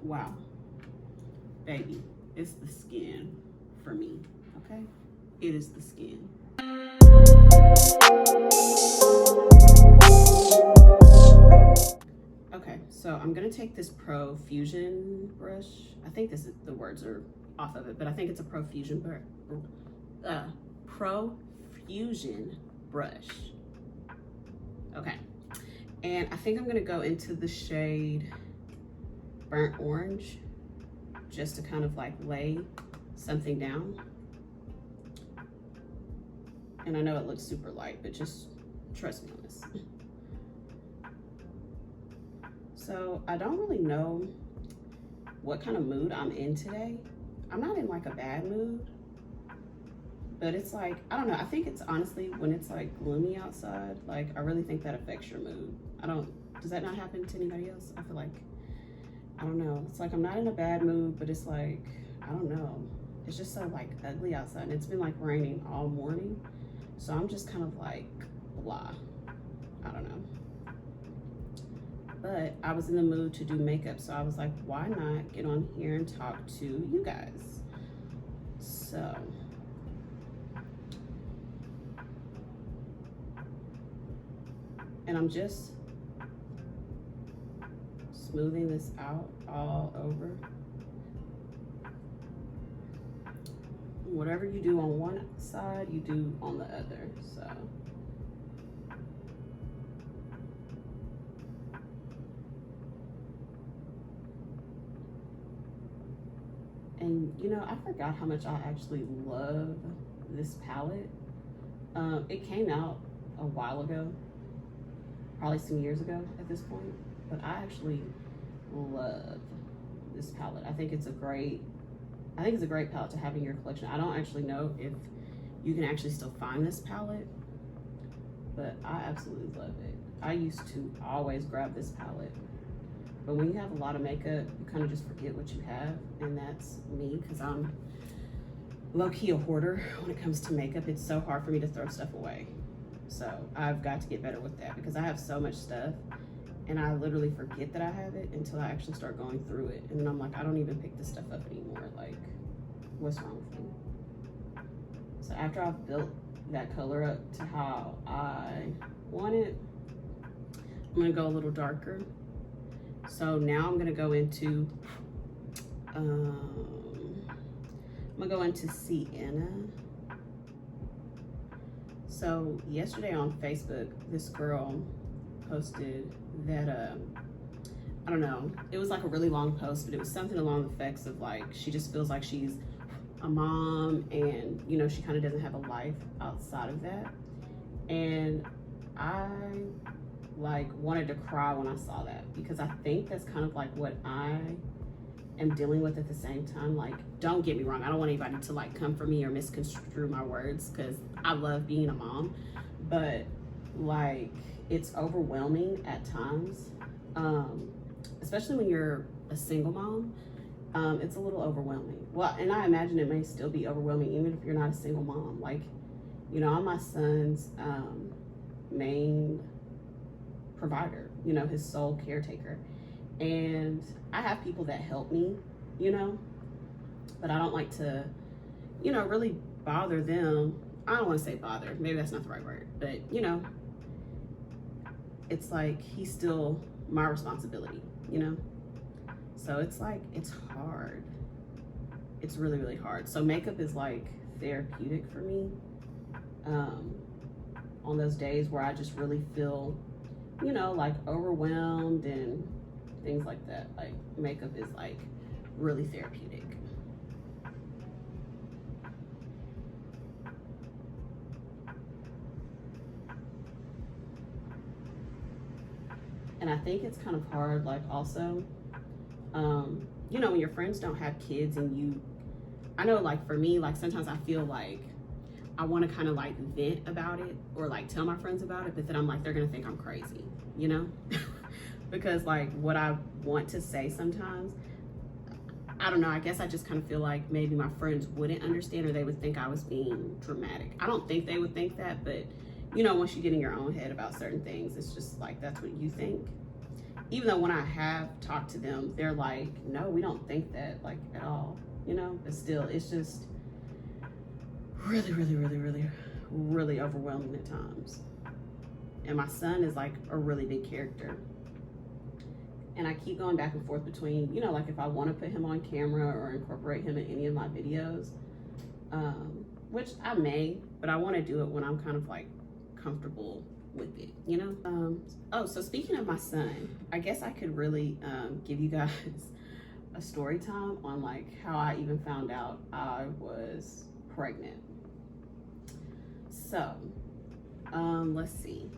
wow, baby, it's the skin for me, okay? It is the skin. Okay, so I'm gonna take this Profusion brush. I think this is, the words are off of it, but I think it's a Profusion brush. Okay, and I think I'm gonna go into the shade Burnt Orange just to kind of like lay something down. And I know it looks super light, but just trust me on this. So I don't really know what kind of mood I'm in today. I'm not in like a bad mood, but it's like, I don't know. I think it's honestly when it's like gloomy outside, like I really think that affects your mood. Does that not happen to anybody else? I feel like, I don't know. It's like I'm not in a bad mood, but it's like, I don't know. It's just so like ugly outside, and it's been like raining all morning. So I'm just kind of like blah. I don't know. But I was in the mood to do makeup, so I was like, why not get on here and talk to you guys? So and I'm just smoothing this out all over. Whatever you do on one side, you do on the other, so. And you know, I forgot how much I actually love this palette. It came out a while ago, probably some years ago at this point, but I actually love this palette. I think it's a great palette to have in your collection. I don't actually know if you can actually still find this palette, but I absolutely love it. I used to always grab this palette. But when you have a lot of makeup, you kind of just forget what you have, and that's me, because I'm low-key a hoarder when it comes to makeup. It's so hard for me to throw stuff away. So I've got to get better with that, because I have so much stuff, and I literally forget that I have it until I actually start going through it. And then I'm like, I don't even pick this stuff up anymore. Like, what's wrong with me? So after I've built that color up to how I want it, I'm gonna go a little darker. So now I'm gonna go into, Sienna. So yesterday on Facebook, this girl posted that, I don't know, it was like a really long post, but it was something along the effects of like, she just feels like she's a mom and, you know, she kind of doesn't have a life outside of that. And I like wanted to cry when I saw that, because I think that's kind of like what I am dealing with at the same time. Like, don't get me wrong, I don't want anybody to like come for me or misconstrue my words, because I love being a mom, but like it's overwhelming at times, especially when you're a single mom. It's a little overwhelming. Well, and I imagine it may still be overwhelming even if you're not a single mom. Like, you know, I'm my son's main provider, you know, his sole caretaker. And I have people that help me, you know, but I don't like to, you know, really bother them. I don't want to say bother, maybe that's not the right word, but you know, it's like he's still my responsibility, you know? So it's like, it's hard. It's really, really hard. So makeup is like therapeutic for me. On those days where I just really feel, you know, like overwhelmed and things like that. Like makeup is like really therapeutic. And I think it's kind of hard, like also, you know, when your friends don't have kids and I know like for me, like sometimes I feel like I want to kind of like vent about it or like tell my friends about it, but then I'm like, they're gonna think I'm crazy, you know? Because like what I want to say sometimes, I don't know, I guess I just kind of feel like maybe my friends wouldn't understand, or they would think I was being dramatic. I don't think they would think that, but you know, once you get in your own head about certain things, it's just like, that's what you think. even though when I have talked to them, they're like, no, we don't think that, like, at all, you know. But still, it's just really, really, really, really, really overwhelming at times. And my son is like a really big character, and I keep going back and forth between, you know, like if I want to put him on camera or incorporate him in any of my videos, which I may, but I want to do it when I'm kind of like comfortable with it, you know. Oh, so speaking of my son, I guess I could really give you guys a story time on like how I even found out I was pregnant. So let's see,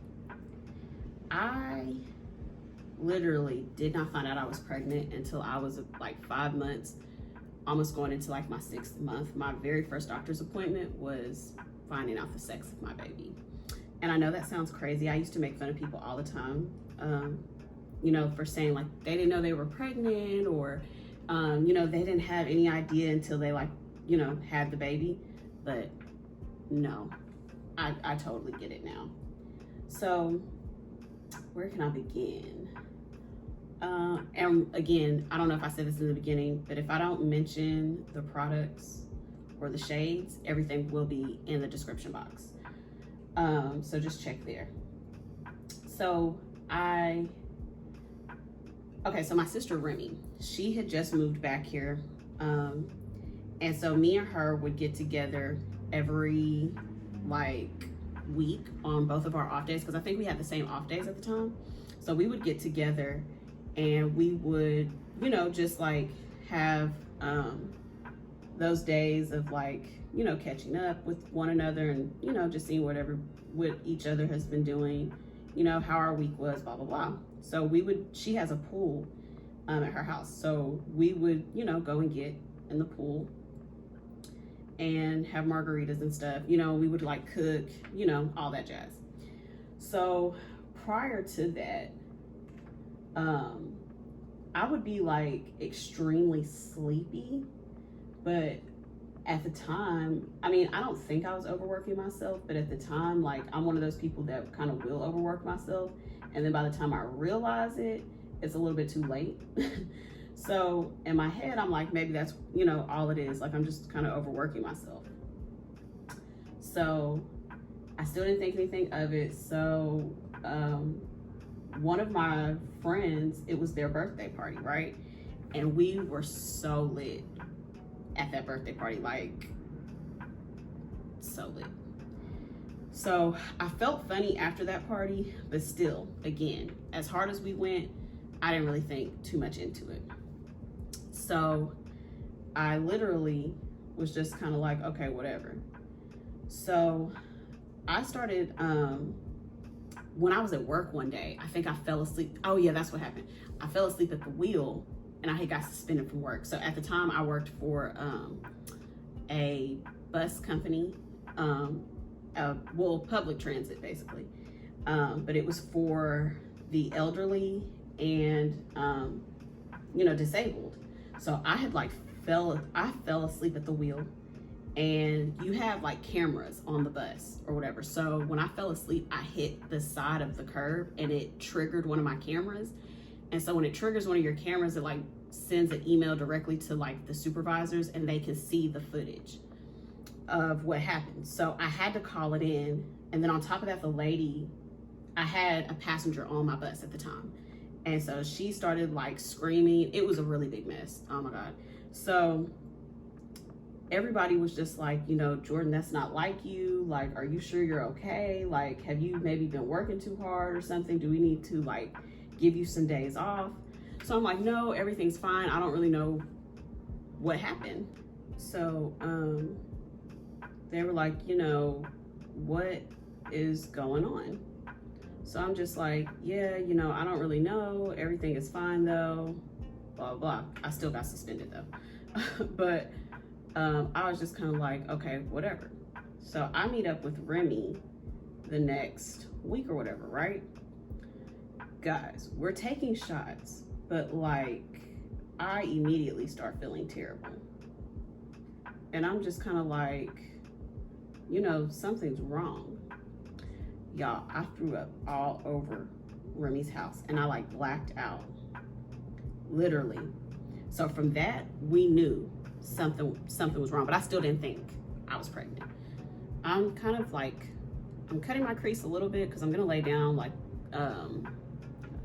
I literally did not find out I was pregnant until I was like 5 months, almost going into like my 6th month. My very first doctor's appointment was finding out the sex of my baby. And I know that sounds crazy. I used to make fun of people all the time, you know, for saying like they didn't know they were pregnant, or, you know, they didn't have any idea until they like, you know, had the baby. But no, I totally get it now. So where can I begin? And again, I don't know if I said this in the beginning, but if I don't mention the products or the shades, everything will be in the description box. So just check there. So so my sister Remy, she had just moved back here. And so me and her would get together every like week on both of our off days, because I think we had the same off days at the time. So we would get together and we would, you know, just like have those days of like, you know, catching up with one another and, you know, just seeing what each other has been doing, you know, how our week was, blah, blah, blah. So she has a pool at her house. So we would, you know, go and get in the pool and have margaritas and stuff. You know, we would like cook, you know, all that jazz. So prior to that, I would be like extremely sleepy, but at the time, I mean, I don't think I was overworking myself, but at the time, like, I'm one of those people that kind of will overwork myself. And then by the time I realize it, it's a little bit too late. So in my head, I'm like, maybe that's, you know, all it is. Like, I'm just kind of overworking myself. So I still didn't think anything of it. So one of my friends, it was their birthday party, right? And we were so lit at that birthday party, like so lit. So I felt funny after that party, but still, again, as hard as we went, I didn't really think too much into it. So I literally was just kind of like, okay, whatever. So I started, when I was at work one day, I think I fell asleep. Oh yeah, that's what happened. I fell asleep at the wheel and I had got suspended from work. So at the time I worked for a bus company, well, public transit basically. But it was for the elderly and, you know, disabled. So I had like I fell asleep at the wheel, and you have like cameras on the bus or whatever. So when I fell asleep, I hit the side of the curb and it triggered one of my cameras. And so when it triggers one of your cameras, it like sends an email directly to like the supervisors, and they can see the footage of what happened. So I had to call it in. And then on top of that, the lady, I had a passenger on my bus at the time. And so she started like screaming. It was a really big mess. Oh my God. So everybody was just like, you know, Jordan, that's not like you. Like, are you sure you're okay? Like, have you maybe been working too hard or something? Do we need to like give you some days off? So I'm like, no, everything's fine. I don't really know what happened. So they were like, you know, what is going on? So I'm just like, yeah, you know, I don't really know. Everything is fine though, blah, blah. I still got suspended though. But I was just kind of like, okay, whatever. So I meet up with Remy the next week or whatever, right? Guys, we're taking shots, but like, I immediately start feeling terrible. And I'm just kind of like, you know, something's wrong. Y'all, I threw up all over Remy's house, and I like blacked out, literally. So from that, we knew something was wrong, but I still didn't think I was pregnant. I'm kind of like, I'm cutting my crease a little bit because I'm gonna lay down like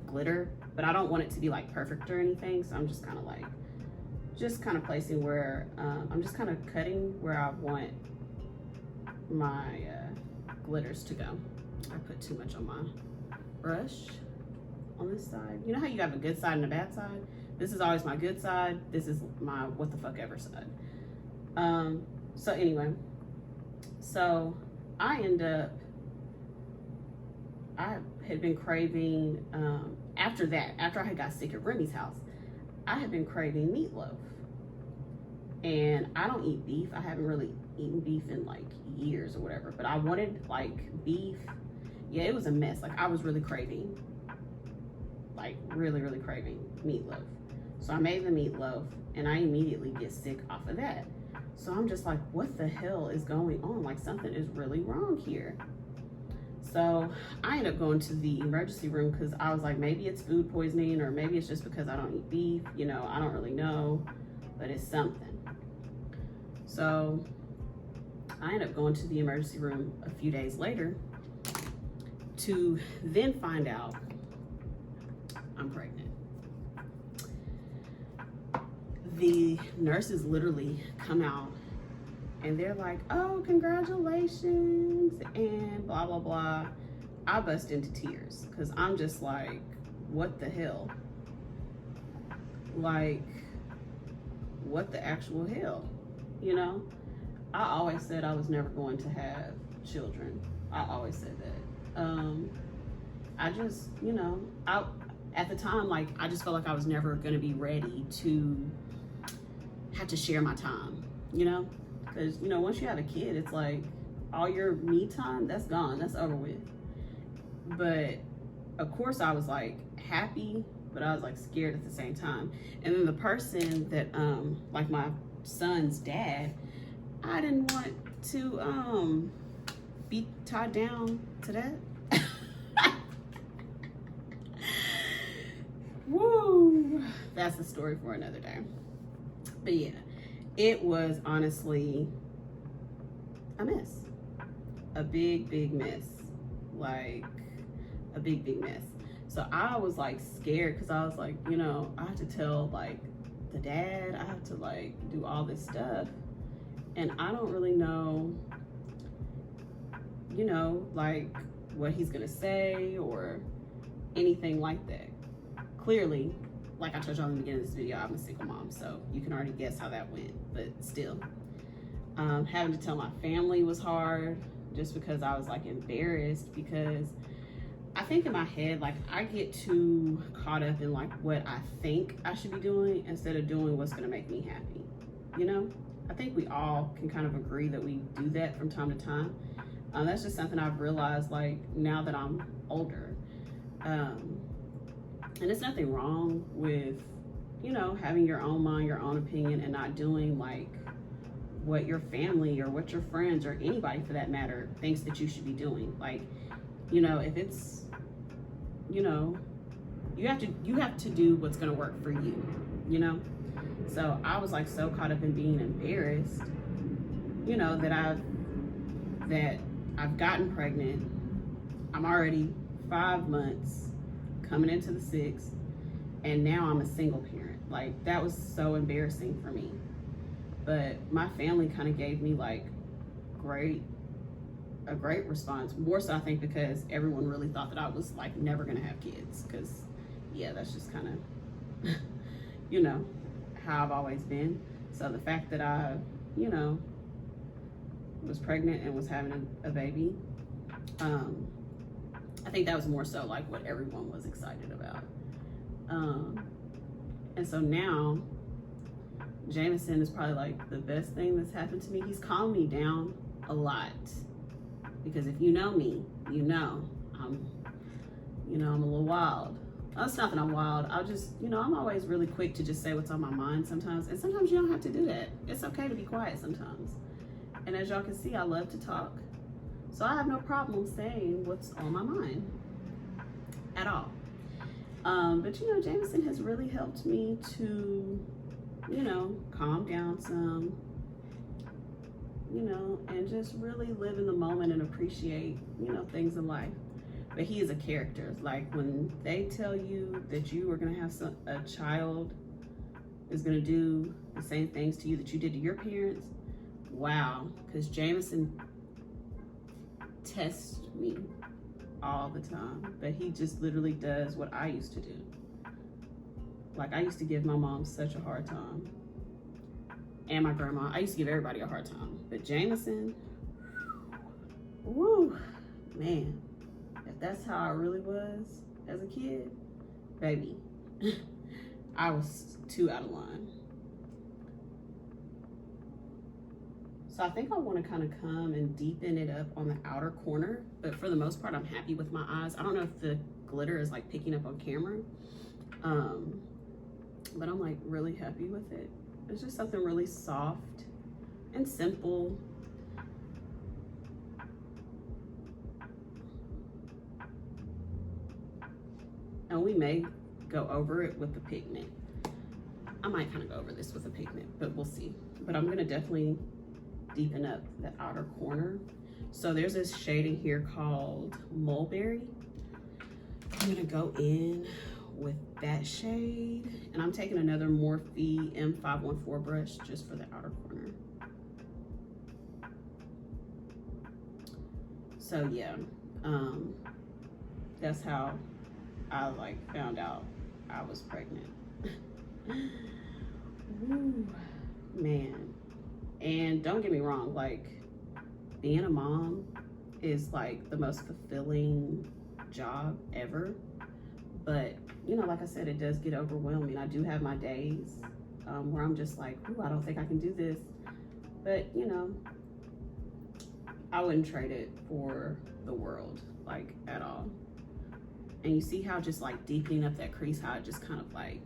glitter, but I don't want it to be like perfect or anything. So I'm just kind of like, placing where, I'm just kind of cutting where I want my glitters to go. I put too much on my brush on this side. You know how you have a good side and a bad side? This is always my good side. This is my what the fuck ever side. So anyway, so I had been craving, after I had got sick at Remy's house, I had been craving meatloaf. And I don't eat beef. I haven't really eaten beef in like years or whatever, but I wanted like beef. Yeah, it was a mess. Like I was really craving, like really, really craving meatloaf. So I made the meatloaf and I immediately get sick off of that. So I'm just like, what the hell is going on? Like something is really wrong here. So I ended up going to the emergency room because I was like, maybe it's food poisoning or maybe it's just because I don't eat beef. You know, I don't really know, but it's something. So I ended up going to the emergency room a few days later to then find out I'm pregnant. The nurses literally come out and they're like, oh, congratulations, and blah, blah, blah. I bust into tears because I'm just like, what the hell? Like, what the actual hell? You know, I always said I was never going to have children. I always said that. I just, you know, at the time, like, I just felt like I was never going to be ready to have to share my time, you know? Because, you know, once you have a kid, it's like all your me time, that's gone, that's over with. But of course I was like happy, but I was like scared at the same time. And then the person that, like my son's dad, I didn't want to be tied down to that. Woo, that's a story for another day. But yeah, it was honestly a mess, a big mess, like a big mess. So I was like scared because I was like, you know, I have to tell like the dad, I have to like do all this stuff, and I don't really know, you know, like what he's gonna say or anything like that. Clearly, like I told y'all in the beginning of this video, I'm a single mom, so you can already guess how that went, but still. Having to tell my family was hard just because I was like embarrassed, because I think in my head, like I get too caught up in like what I think I should be doing instead of doing what's gonna make me happy, you know? I think we all can kind of agree that we do that from time to time. That's just something I've realized like now that I'm older. And it's nothing wrong with, you know, having your own mind, your own opinion, and not doing like what your family or what your friends or anybody for that matter thinks that you should be doing. Like, you know, if it's, you know, you have to do what's gonna work for you, you know? So I was like so caught up in being embarrassed, you know, that I've gotten pregnant. I'm already 5 months coming into the 6th, and now I'm a single parent. Like that was so embarrassing for me. But my family kind of gave me like a great response. More so I think because everyone really thought that I was like never gonna have kids, because yeah, that's just kind of you know how I've always been. So the fact that I, you know, was pregnant and was having a baby, I think that was more so like what everyone was excited about. And so now Jameson is probably like the best thing that's happened to me. He's calmed me down a lot, because if you know me, you know I'm a little wild. It's not that I'm wild. I'll just, you know, I'm always really quick to just say what's on my mind sometimes, and sometimes you don't have to do that. It's okay to be quiet sometimes. And as y'all can see, I love to talk, so I have no problem saying what's on my mind. at all. But you know, Jameson has really helped me to, you know, calm down some, you know, and just really live in the moment and appreciate, you know, things in life. But he is a character. Like when they tell you that you are gonna have a child is gonna do the same things to you that you did to your parents, wow. Because Jameson tests me all the time, but he just literally does what I used to do. Like I used to give my mom such a hard time, and my grandma. I used to give everybody a hard time, but Jameson, woo, man, if that's how I really was as a kid, baby, I was too out of line. So I think I want to kind of come and deepen it up on the outer corner, but for the most part, I'm happy with my eyes. I don't know if the glitter is like picking up on camera, but I'm like really happy with it. It's just something really soft and simple. And we may go over it with the pigment. I might kind of go over this with a pigment, but we'll see. But I'm gonna definitely deepen up the outer corner. So there's this shade in here called Mulberry. I'm gonna go in with that shade, and I'm taking another Morphe M514 brush just for the outer corner. So yeah, that's how I like found out I was pregnant. Ooh, man. And don't get me wrong, like being a mom is like the most fulfilling job ever. But you know, like I said, it does get overwhelming. I do have my days where I'm just like, ooh, I don't think I can do this. But you know, I wouldn't trade it for the world, like at all. And you see how just like deepening up that crease, how it just kind of like,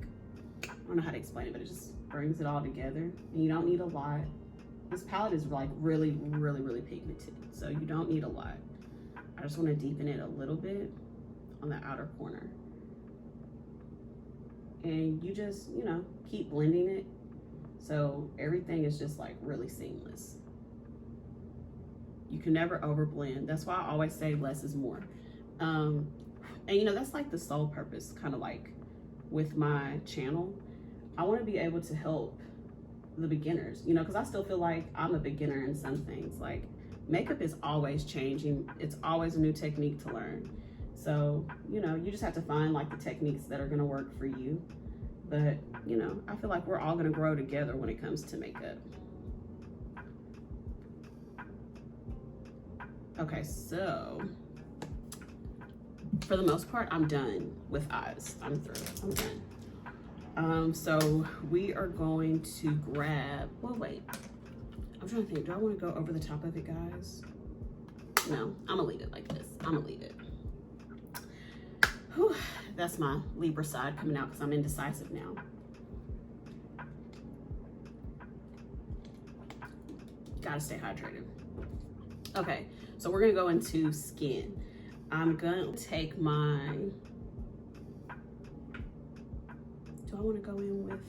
I don't know how to explain it, but it just brings it all together. And you don't need a lot. This palette is like really, really, really pigmented, so you don't need a lot. I just want to deepen it a little bit on the outer corner. And you just, you know, keep blending it so everything is just like really seamless. You can never over blend. That's why I always say less is more. And you know, that's like the sole purpose, kind of like with my channel. I want to be able to help the beginners, you know, because I still feel like I'm a beginner in some things. Like makeup is always changing. It's always a new technique to learn. So, you know, you just have to find like the techniques that are going to work for you. But, you know, I feel like we're all going to grow together when it comes to makeup. Okay, so for the most part, I'm done with eyes. I'm through. I'm done. So we are going to grab, well, wait. I'm trying to think, do I want to go over the top of it, guys? No, I'm gonna leave it like this. I'm gonna leave it. Whew, that's my Libra side coming out because I'm indecisive now. Gotta stay hydrated. Okay, so we're gonna go into skin. I'm gonna take my, do I want to go in with,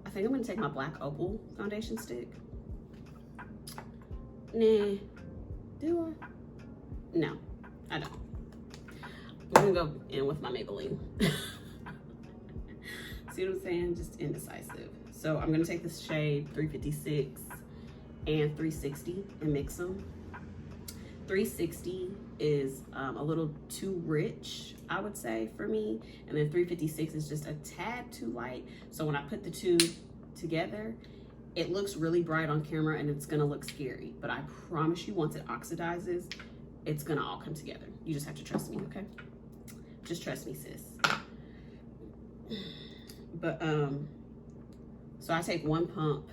I think I'm going to take my black opal foundation stick. Nah, do I? No, I don't. I'm going to go in with my Maybelline. See what I'm saying? Just indecisive. So I'm going to take this shade 356 and 360 and mix them. 360 is a little too rich, I would say, for me, and then 356 is just a tad too light. So when I put the two together, it looks really bright on camera and it's gonna look scary, but I promise you, once it oxidizes, it's gonna all come together. You just have to trust me, okay? Just trust me, sis. But so I take 1 pump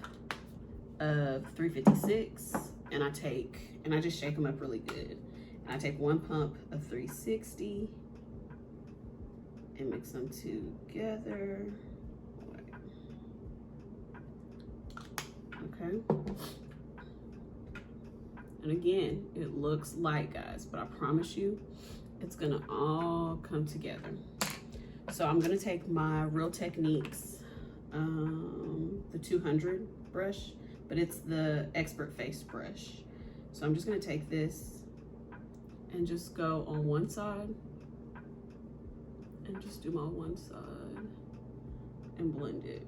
of 356 and I just shake them up really good. And I take 1 pump of 360 and mix them together. Okay. And again, it looks light, guys, but I promise you, it's gonna all come together. So I'm gonna take my Real Techniques, the 200 brush, but it's the Expert Face brush. So I'm just gonna take this and just go on one side and just do my one side and blend it.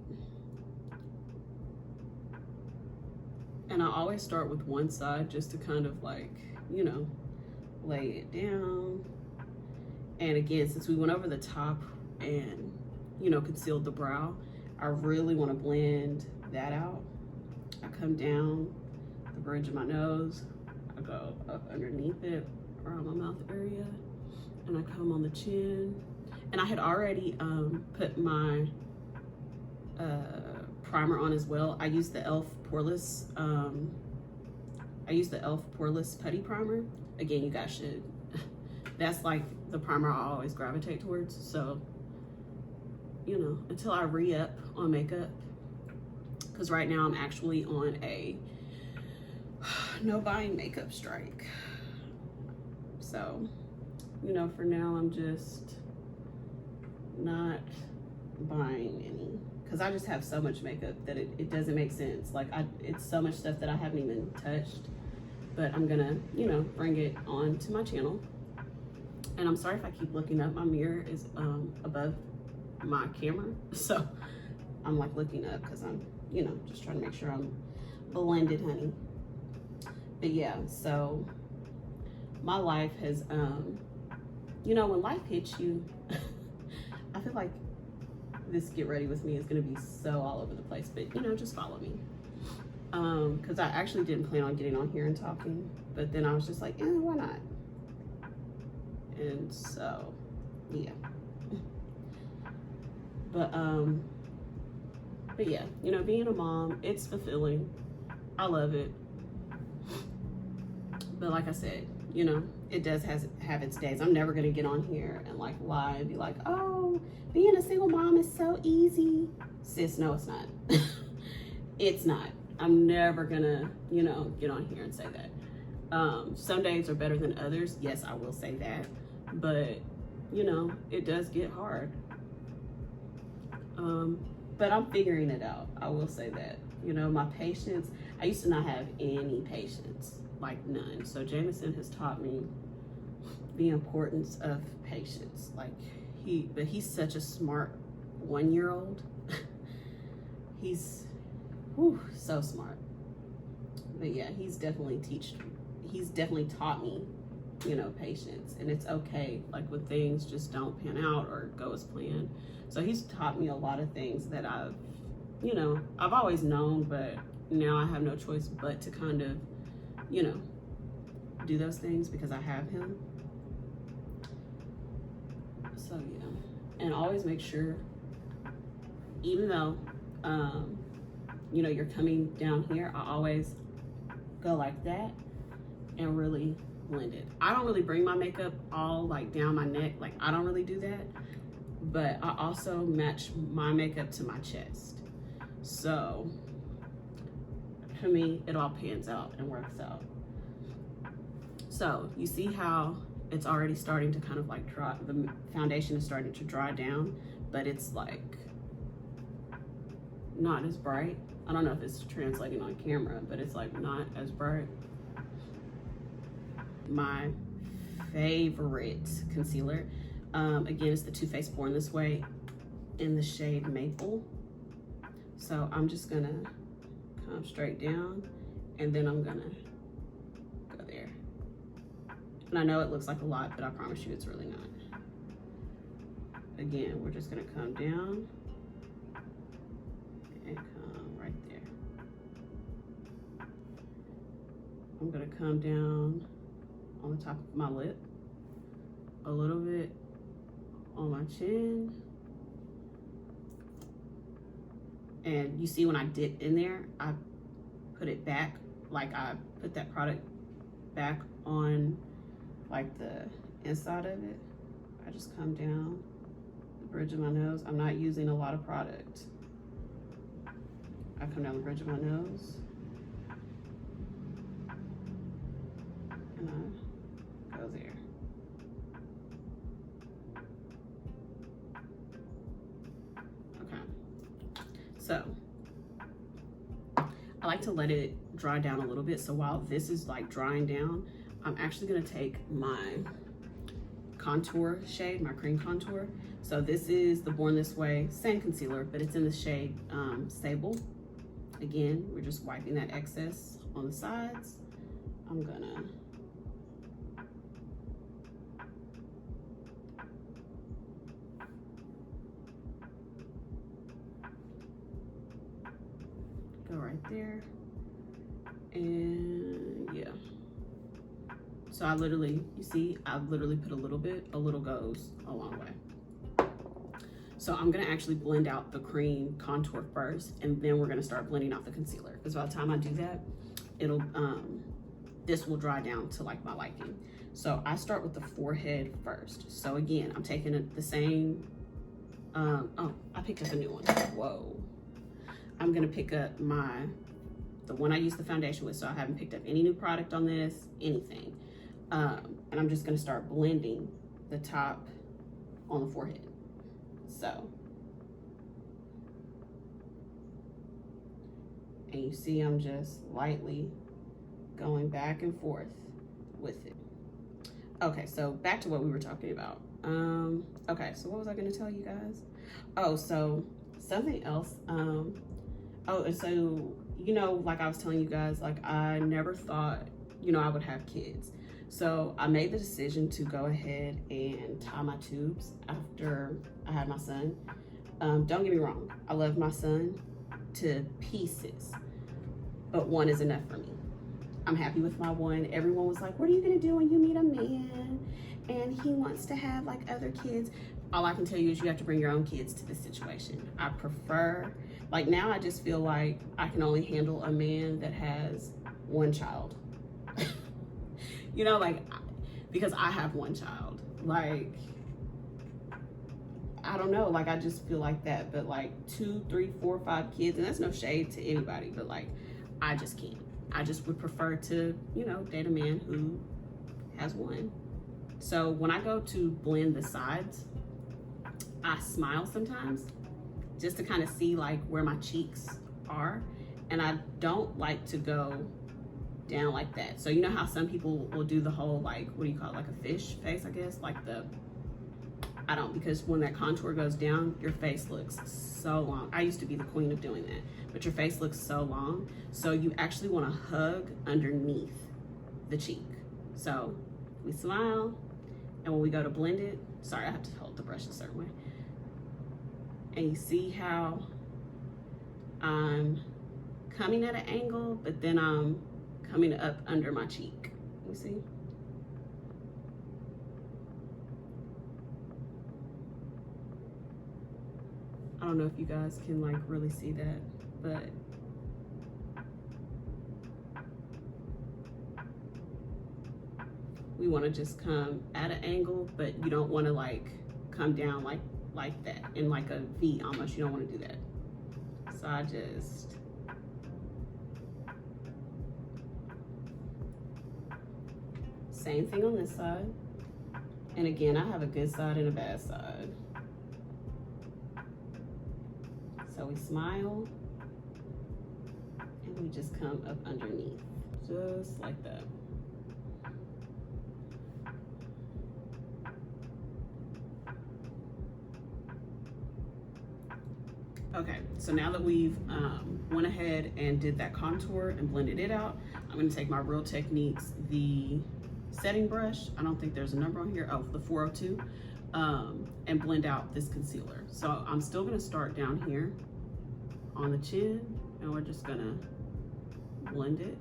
And I always start with one side just to kind of like, you know, lay it down. And again, since we went over the top and, you know, concealed the brow, I really want to blend that out. I come down the bridge of my nose, I go up underneath it around my mouth area, and I come on the chin. And I had already put my primer on as well. I used the e.l.f. poreless putty primer. Again, you guys should, that's like the primer I always gravitate towards. So, you know, until I re-up on makeup, because right now I'm actually on a no buying makeup strike. So, you know, for now I'm just not buying any, because I just have so much makeup that it doesn't make sense. Like, it's so much stuff that I haven't even touched, but I'm gonna, you know, bring it on to my channel. And I'm sorry if I keep looking up. My mirror is above my camera, so I'm like looking up because I'm, you know, just trying to make sure I'm blended, honey. But yeah, so my life has, you know, when life hits you, I feel like this get ready with me is gonna be so all over the place, but you know, just follow me. Because I actually didn't plan on getting on here and talking, but then I was just like, why not? And so, yeah. But yeah, you know, being a mom, it's fulfilling. I love it. But like I said, you know, it does have its days. I'm never gonna get on here and like lie and be like, oh, being a single mom is so easy. Sis, no, it's not. It's not. I'm never gonna, you know, get on here and say that. Some days are better than others. Yes, I will say that. But, you know, it does get hard. But I'm figuring it out. I will say that. You know, my patience, I used to not have any patience, like none. So Jameson has taught me the importance of patience. Like, he's such a smart 1-year-old. He's so smart. But yeah, he's definitely taught me, you know, patience. And it's okay, like, when things just don't pan out or go as planned. So he's taught me a lot of things that I've, you know, I've always known, but now I have no choice but to kind of, you know, do those things because I have him. So yeah, and always make sure, even though, you know, you're coming down here, I always go like that and really blend it. I don't really bring my makeup all like down my neck. Like, I don't really do that. But I also match my makeup to my chest. So for me, it all pans out and works out. So you see how it's already starting to kind of like dry, the foundation is starting to dry down, but it's like not as bright. I don't know if it's translating on camera, but it's like not as bright. My favorite concealer, again, it's the Toofaced Born This Way in the shade Maple. So I'm just gonna come straight down and then I'm gonna go there. And I know it looks like a lot, but I promise you it's really not. Again, we're just gonna come down and come right there. I'm gonna come down on the top of my lip, a little bit on my chin. And you see when I dip in there, I put it back, like I put that product back on like the inside of it. I just come down the bridge of my nose. I'm not using a lot of product. I come down the bridge of my nose. And I go there. So I like to let it dry down a little bit. So while this is like drying down, I'm actually gonna take my contour shade, my cream contour. So this is the Born This Way, same concealer, but it's in the shade Sable. Again, we're just wiping that excess on the sides. I'm gonna go right there. And yeah. So I literally, you see, I literally put a little bit, a little goes a long way. So I'm gonna actually blend out the cream contour first, and then we're gonna start blending out the concealer. Because by the time I do that, it'll, this will dry down to like my liking. So I start with the forehead first. So again, I'm taking the same, oh, I picked up a new one, whoa. I'm gonna pick up the one I used the foundation with, so I haven't picked up any new product on this, anything. And I'm just gonna start blending the top on the forehead. So, and you see I'm just lightly going back and forth with it. Okay, so back to what we were talking about. Okay, so what was I gonna tell you guys? Oh, so something else. Oh, and so, you know, like I was telling you guys, like I never thought, you know, I would have kids. So I made the decision to go ahead and tie my tubes after I had my son. Don't get me wrong, I love my son to pieces, but one is enough for me. I'm happy with my one. Everyone was like, what are you gonna do when you meet a man and he wants to have like other kids? All I can tell you is you have to bring your own kids to this situation. I prefer, like now I just feel like I can only handle a man that has one child. You know, like, because I have one child. Like, I don't know, like I just feel like that, but like 2, 3, 4, 5 kids, and that's no shade to anybody, but like, I just can't. I just would prefer to, you know, date a man who has one. So when I go to blend the sides, I smile sometimes just to kind of see like where my cheeks are. And I don't like to go down like that. So you know how some people will do the whole like, what do you call it? Like a fish face, I guess, like I don't, because when that contour goes down, your face looks so long. I used to be the queen of doing that, but your face looks so long. So you actually want to hug underneath the cheek. So we smile, and when we go to blend it, sorry, I have to hold the brush a certain way. And you see how I'm coming at an angle, but then I'm coming up under my cheek, you see? I don't know if you guys can like really see that, but we want to just come at an angle, but you don't want to like come down like that in like a V almost. You don't want to do that. So I just same thing on this side. And again, I have a good side and a bad side. So we smile and we just come up underneath, just like that. Okay, so now that we've went ahead and did that contour and blended it out, I'm gonna take my Real Techniques, the setting brush, I don't think there's a number on here, oh, the 402, and blend out this concealer. So I'm still gonna start down here on the chin, and we're just gonna blend it.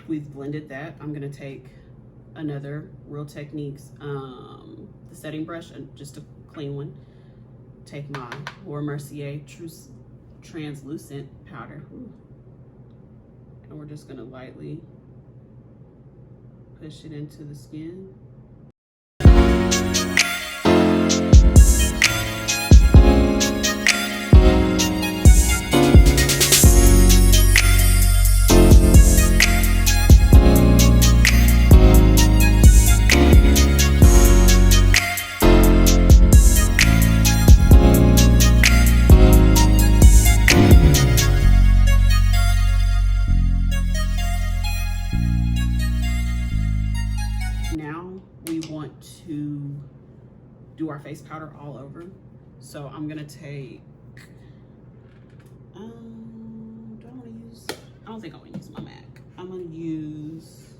we've blended that. I'm gonna take another Real Techniques, the setting brush, and just a clean one. Take my Mercier translucent powder. Ooh. And we're just gonna lightly push it into the skin. To do our face powder all over. So I'm gonna take, I don't think I want to use my MAC. I'm gonna use,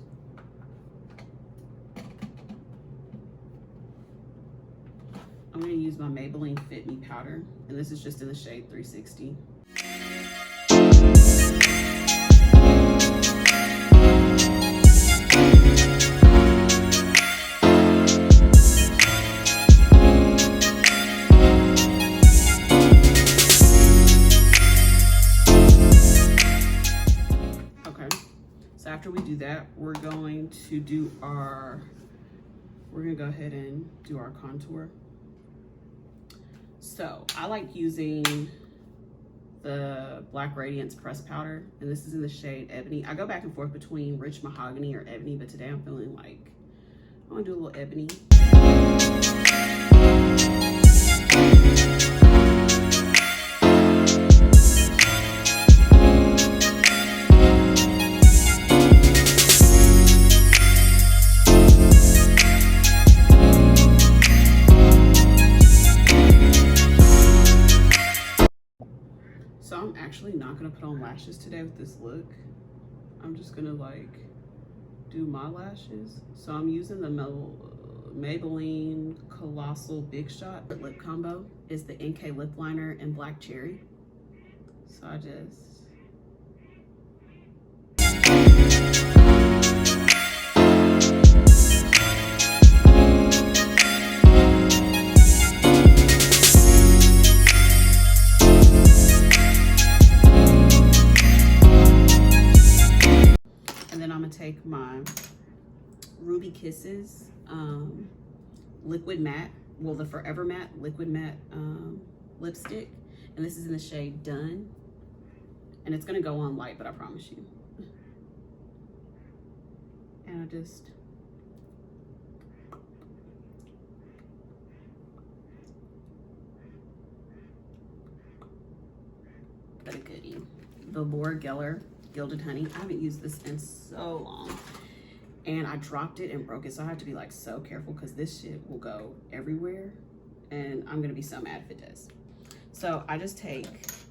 my Maybelline Fit Me powder, and this is just in the shade 360. After we do that, we're going to go ahead and do our contour. So I like using the Black Radiance pressed powder, and this is in the shade Ebony. I go back and forth between Rich Mahogany or Ebony, but today I'm feeling like I want to do a little Ebony. So I'm actually not gonna put on lashes today with this look. I'm just gonna like do my lashes. So I'm using the Maybelline Colossal Big Shot lip combo. Is the NK lip liner in Black Cherry. So I just take my Ruby Kisses liquid matte, well, the Forever Matte liquid matte lipstick, and this is in the shade Dune, and it's gonna go on light, but I promise you. And I just got a goodie. The Gellar Gilded Honey. I haven't used this in so long, and I dropped it and broke it, so I have to be like so careful because this shit will go everywhere, and I'm gonna be so mad if it does. So I just take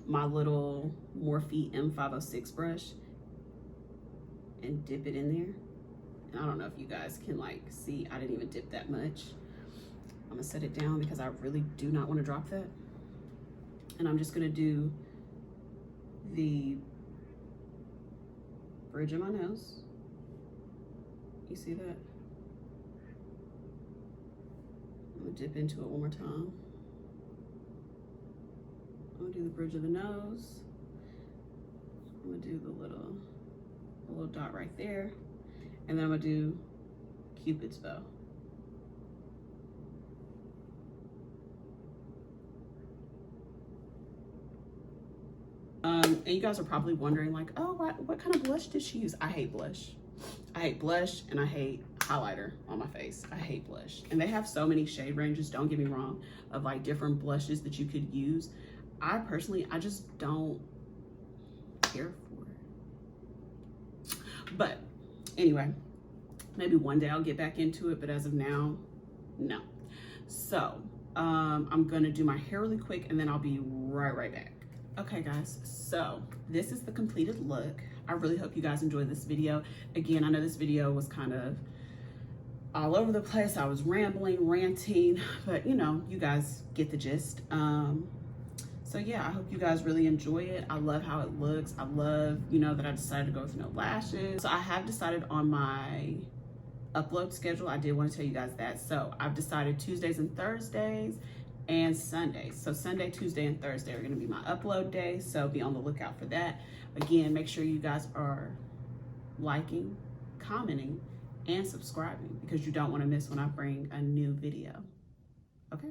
my little Morphe M506 brush and dip it in there. And I don't know if you guys can like see, I didn't even dip that much. I'm gonna set it down because I really do not want to drop that. And I'm just gonna do the bridge of my nose. You see that? I'm gonna dip into it one more time. I'm gonna do the bridge of the nose. I'm gonna do the little dot right there. And then I'm gonna do Cupid's bow. And you guys are probably wondering like, oh, what kind of blush did she use? I hate blush. I hate blush and I hate highlighter on my face. I hate blush. And they have so many shade ranges, don't get me wrong, of like different blushes that you could use. I personally, I just don't care for it. But anyway, maybe one day I'll get back into it, but as of now, no. So I'm gonna do my hair really quick and then I'll be right back. Okay guys, so this is the completed look. I really hope you guys enjoyed this video. Again, I know this video was kind of all over the place. I was rambling, ranting, but you know, you guys get the gist. So yeah, I hope you guys really enjoy it. I love how it looks. I love, you know, that I decided to go with no lashes. So I have decided on my upload schedule. I did want to tell you guys that. So I've decided Tuesdays and Thursdays and Sundays. So Sunday, Tuesday, and Thursday are going to be my upload days. So be on the lookout for that. Again, make sure you guys are liking, commenting, and subscribing because you don't want to miss when I bring a new video. Okay?